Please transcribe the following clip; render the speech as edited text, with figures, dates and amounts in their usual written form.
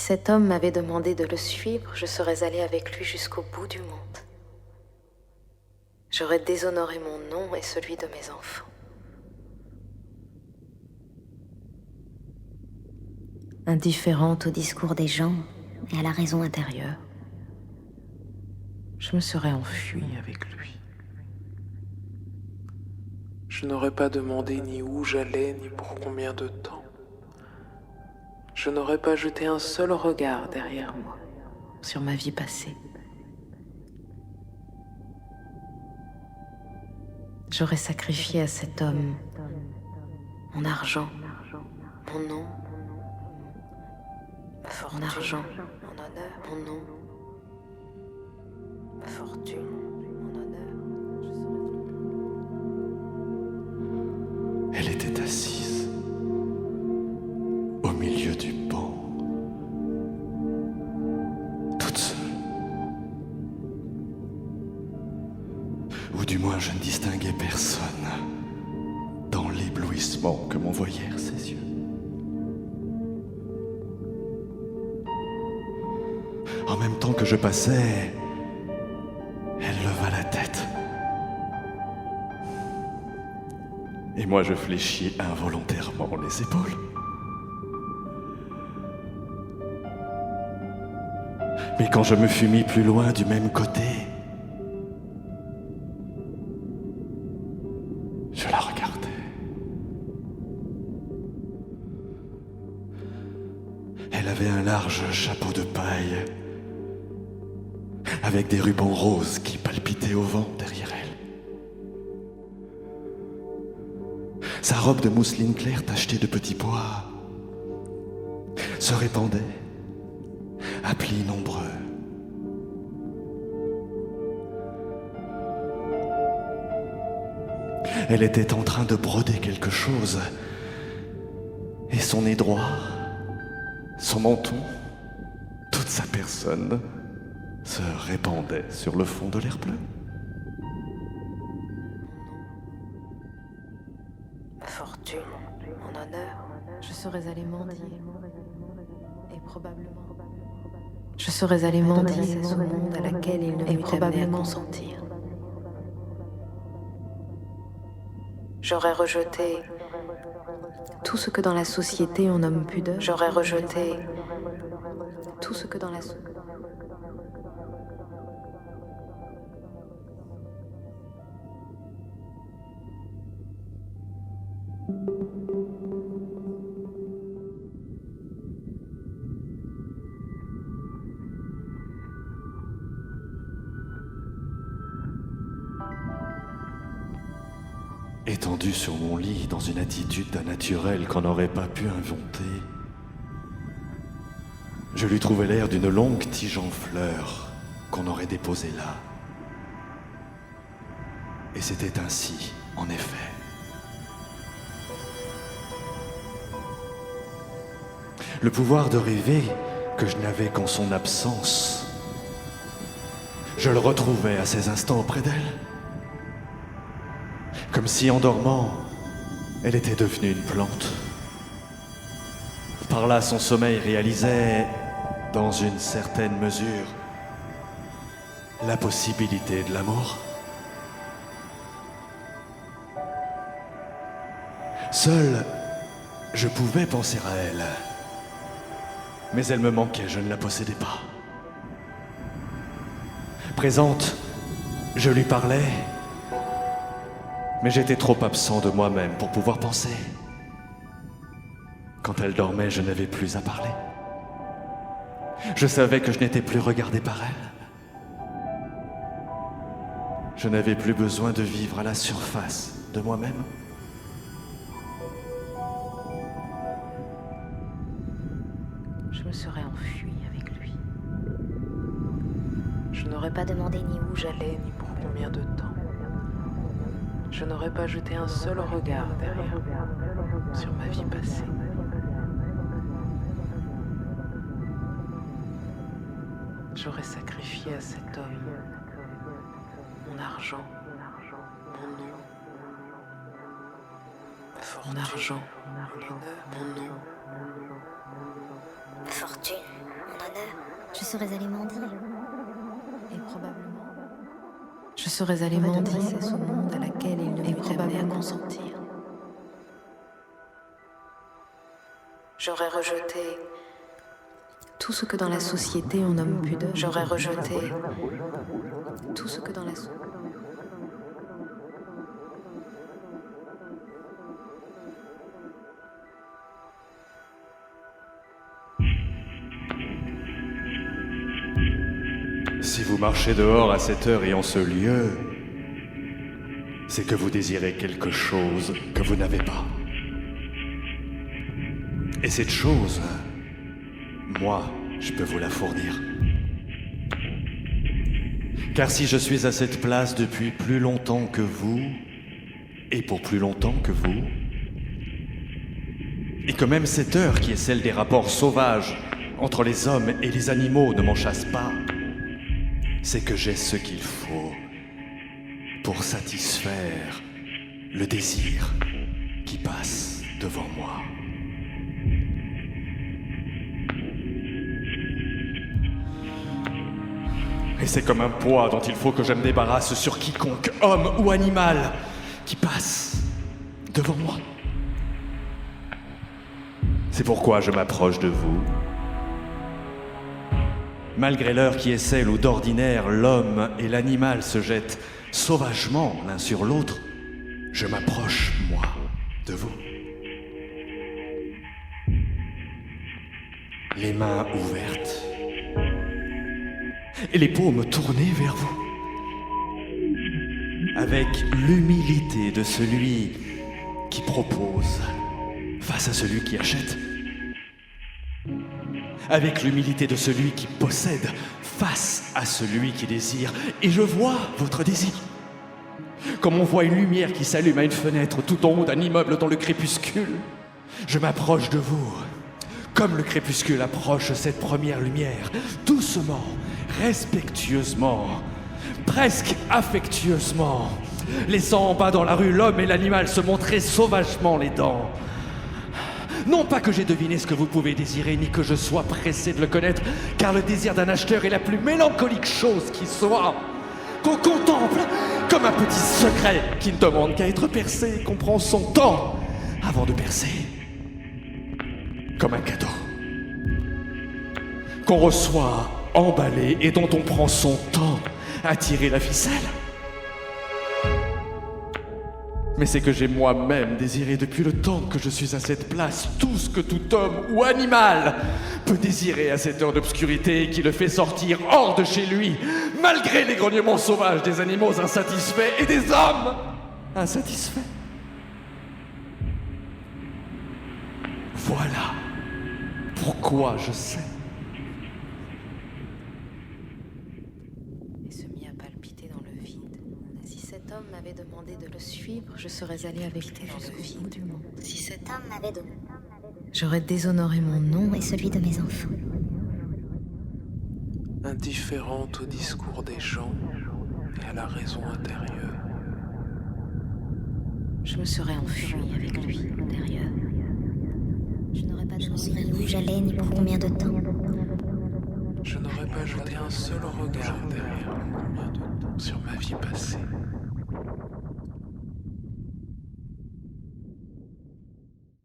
cet homme m'avait demandé de le suivre, je serais allée avec lui jusqu'au bout du monde. J'aurais déshonoré mon nom et celui de mes enfants. Indifférente au discours des gens et à la raison intérieure, je me serais enfuie avec lui. Je n'aurais pas demandé ni où j'allais, ni pour combien de temps. Je n'aurais pas jeté un seul regard derrière moi, sur ma vie passée. J'aurais sacrifié à cet homme mon argent, mon nom, ma fortune, mon argent, mon honneur, mon nom, ma fortune, mon honneur. Elle était assise au milieu du banc, toute seule. Ou du moins je ne distinguais personne dans l'éblouissement que m'envoyèrent ses yeux. En même temps que je passais, elle leva la tête. Et moi je fléchis involontairement les épaules. Mais quand je me fus mis plus loin du même côté, je la regardais. Elle avait un large chapeau de paille avec des rubans roses qui palpitaient au vent derrière elle. Sa robe de mousseline claire tachetée de petits pois se répandait à plis nombreux. Elle était en train de broder quelque chose et son nez droit, son menton, toute sa personne se répandait sur le fond de l'air bleu. Ma fortune, mon honneur, je serais allée mendier. Et probablement, je serais allée mendier ce monde à laquelle il ne m'eût amené à consentir. J'aurais rejeté tout ce que dans la société on nomme pudeur. J'aurais rejeté tout ce que dans la société. Étendu sur mon lit dans une attitude d'un naturel qu'on n'aurait pas pu inventer, je lui trouvais l'air d'une longue tige en fleurs qu'on aurait déposée là. Et c'était ainsi, en effet. Le pouvoir de rêver que je n'avais qu'en son absence, je le retrouvais à ces instants auprès d'elle. Comme si, en dormant, elle était devenue une plante. Par là, son sommeil réalisait, dans une certaine mesure, la possibilité de l'amour. Seul, je pouvais penser à elle, mais elle me manquait, je ne la possédais pas. Présente, je lui parlais, mais j'étais trop absent de moi-même pour pouvoir penser. Quand elle dormait, je n'avais plus à parler. Je savais que je n'étais plus regardé par elle. Je n'avais plus besoin de vivre à la surface de moi-même. Je me serais enfuie avec lui. Je n'aurais pas demandé ni où j'allais, ni pour combien de temps. Je n'aurais pas jeté un seul regard derrière moi, sur ma vie passée. J'aurais sacrifié à cet homme mon argent, mon nom, ma fortune, mon argent, mon honneur, mon nom, ma fortune, Je serais allé mendier. Et probablement, je serais allé mendier ce monde à laquelle il ne m'eût amené à consentir. J'aurais rejeté tout ce que dans la société on nomme pudeur. J'aurais rejeté tout ce que dans la société. Si vous marchez dehors à cette heure et en ce lieu, c'est que vous désirez quelque chose que vous n'avez pas. Et cette chose, moi, je peux vous la fournir. Car si je suis à cette place depuis plus longtemps que vous, et pour plus longtemps que vous, et que même cette heure qui est celle des rapports sauvages entre les hommes et les animaux ne m'en chasse pas, c'est que j'ai ce qu'il faut pour satisfaire le désir qui passe devant moi. Et c'est comme un poids dont il faut que je me débarrasse sur quiconque, homme ou animal, qui passe devant moi. C'est pourquoi je m'approche de vous. Malgré l'heure qui est celle où d'ordinaire l'homme et l'animal se jettent sauvagement l'un sur l'autre, je m'approche, moi, de vous. Les mains ouvertes et les paumes tournées vers vous, avec l'humilité de celui qui propose face à celui qui achète, avec l'humilité de celui qui possède face à celui qui désire. Et je vois votre désir, comme on voit une lumière qui s'allume à une fenêtre tout en haut d'un immeuble dans le crépuscule. Je m'approche de vous, comme le crépuscule approche cette première lumière, doucement, respectueusement, presque affectueusement, laissant en bas dans la rue l'homme et l'animal se montrer sauvagement les dents. Non pas que j'ai deviné ce que vous pouvez désirer, ni que je sois pressé de le connaître, car le désir d'un acheteur est la plus mélancolique chose qui soit, qu'on contemple comme un petit secret qui ne demande qu'à être percé et qu'on prend son temps avant de percer, comme un cadeau qu'on reçoit emballé et dont on prend son temps à tirer la ficelle. Mais c'est que j'ai moi-même désiré depuis le temps que je suis à cette place tout ce que tout homme ou animal peut désirer à cette heure d'obscurité qui le fait sortir hors de chez lui, malgré les grognements sauvages des animaux insatisfaits et des hommes insatisfaits. Voilà pourquoi je sais. Cet homme m'avait demandé de le suivre, je serais allée avec lui dans le vide du monde. Si cet homme m'avait donné, j'aurais déshonoré mon nom et celui de mes enfants. Indifférente au discours des gens et à la raison intérieure. Je me serais enfuie avec lui derrière. Je n'aurais pas demandé où j'allais ni pour combien de temps. Je n'aurais pas jeté un seul regard derrière combien de temps sur ma vie passée.